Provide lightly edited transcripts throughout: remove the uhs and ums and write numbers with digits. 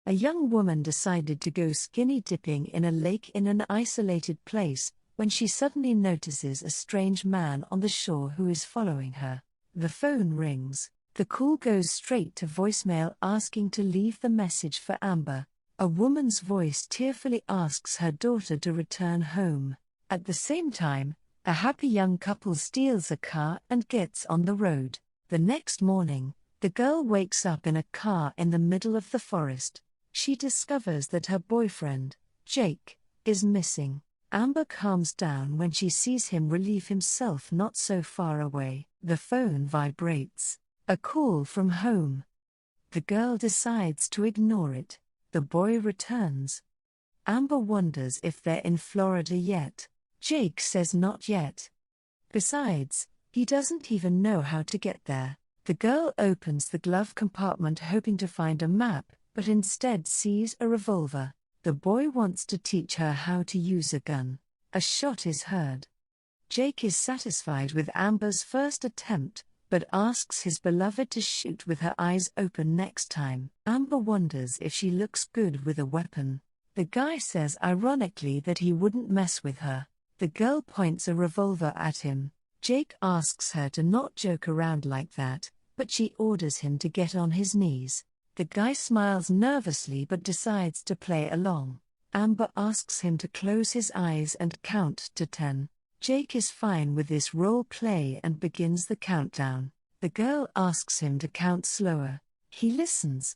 A young woman decided to go skinny dipping in a lake in an isolated place when she suddenly notices a strange man on the shore who is following her. The phone rings. The call goes straight to voicemail asking to leave the message for Amber. A woman's voice tearfully asks her daughter to return home. At the same time, a happy young couple steals a car and gets on the road. The next morning, the girl wakes up in a car in the middle of the forest. She discovers that her boyfriend, Jake, is missing. Amber calms down when she sees him relieve himself not so far away. The phone vibrates. A call from home. The girl decides to ignore it. The boy returns. Amber wonders if they're in Florida yet. Jake says not yet. Besides, he doesn't even know how to get there. The girl opens the glove compartment hoping to find a map, but instead sees a revolver. The boy wants to teach her how to use a gun. A shot is heard. Jake is satisfied with Amber's first attempt, but asks his beloved to shoot with her eyes open next time. Amber wonders if she looks good with a weapon. The guy says ironically that he wouldn't mess with her. The girl points a revolver at him. Jake asks her to not joke around like that, but she orders him to get on his knees. The guy smiles nervously but decides to play along. Amber asks him to close his eyes and count to 10. Jake is fine with this role play and begins the countdown. The girl asks him to count slower. He listens.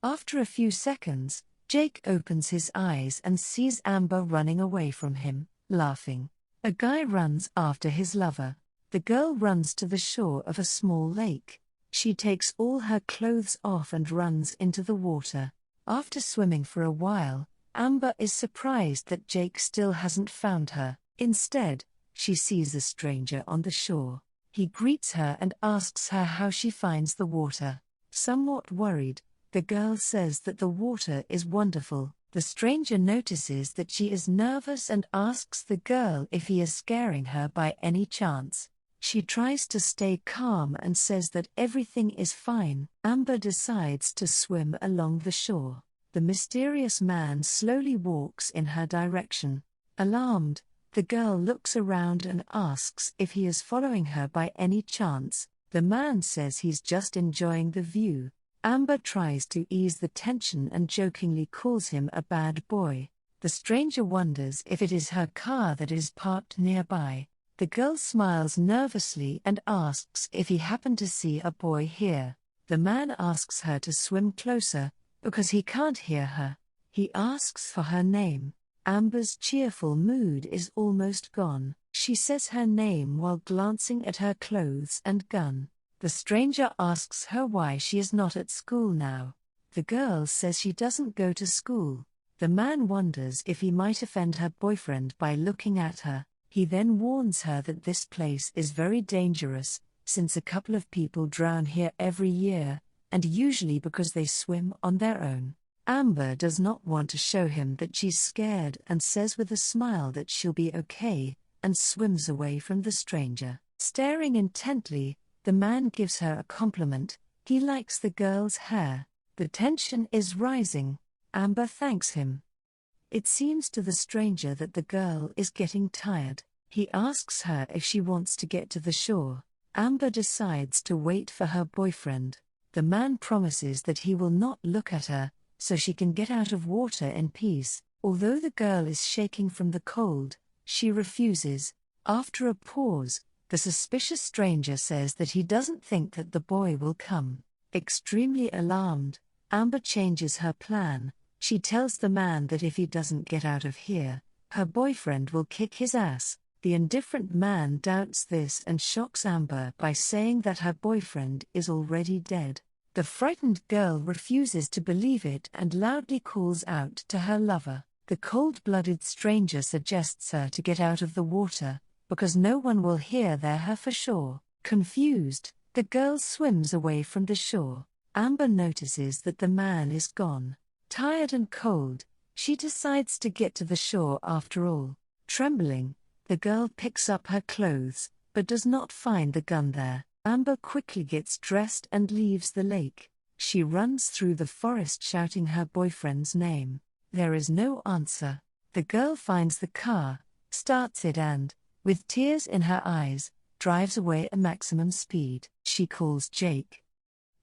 After a few seconds, Jake opens his eyes and sees Amber running away from him, laughing. A guy runs after his lover. The girl runs to the shore of a small lake. She takes all her clothes off and runs into the water. After swimming for a while, Amber is surprised that Jake still hasn't found her. Instead, she sees a stranger on the shore. He greets her and asks her how she finds the water. Somewhat worried, the girl says that the water is wonderful. The stranger notices that she is nervous and asks the girl if he is scaring her by any chance. She tries to stay calm and says that everything is fine. Amber decides to swim along the shore. The mysterious man slowly walks in her direction. Alarmed, the girl looks around and asks if he is following her by any chance. The man says he's just enjoying the view. Amber tries to ease the tension and jokingly calls him a bad boy. The stranger wonders if it is her car that is parked nearby. The girl smiles nervously and asks if he happened to see a boy here. The man asks her to swim closer, because he can't hear her. He asks for her name. Amber's cheerful mood is almost gone. She says her name while glancing at her clothes and gun. The stranger asks her why she is not at school now. The girl says she doesn't go to school. The man wonders if he might offend her boyfriend by looking at her. He then warns her that this place is very dangerous, since a couple of people drown here every year, and usually because they swim on their own. Amber does not want to show him that she's scared and says with a smile that she'll be okay, and swims away from the stranger. Staring intently, the man gives her a compliment. He likes the girl's hair. The tension is rising. Amber thanks him. It seems to the stranger that the girl is getting tired. He asks her if she wants to get to the shore. Amber decides to wait for her boyfriend. The man promises that he will not look at her, so she can get out of water in peace. Although the girl is shaking from the cold, she refuses. After a pause, the suspicious stranger says that he doesn't think that the boy will come. Extremely alarmed, Amber changes her plan. She tells the man that if he doesn't get out of here, her boyfriend will kick his ass. The indifferent man doubts this and shocks Amber by saying that her boyfriend is already dead. The frightened girl refuses to believe it and loudly calls out to her lover. The cold-blooded stranger suggests her to get out of the water, because no one will hear her for sure. Confused, the girl swims away from the shore. Amber notices that the man is gone. Tired and cold, she decides to get to the shore after all. Trembling, the girl picks up her clothes, but does not find the gun there. Amber quickly gets dressed and leaves the lake. She runs through the forest shouting her boyfriend's name. There is no answer. The girl finds the car, starts it and, with tears in her eyes, drives away at maximum speed. She calls Jake.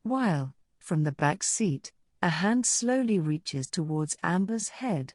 While, from the back seat, a hand slowly reaches towards Amber's head,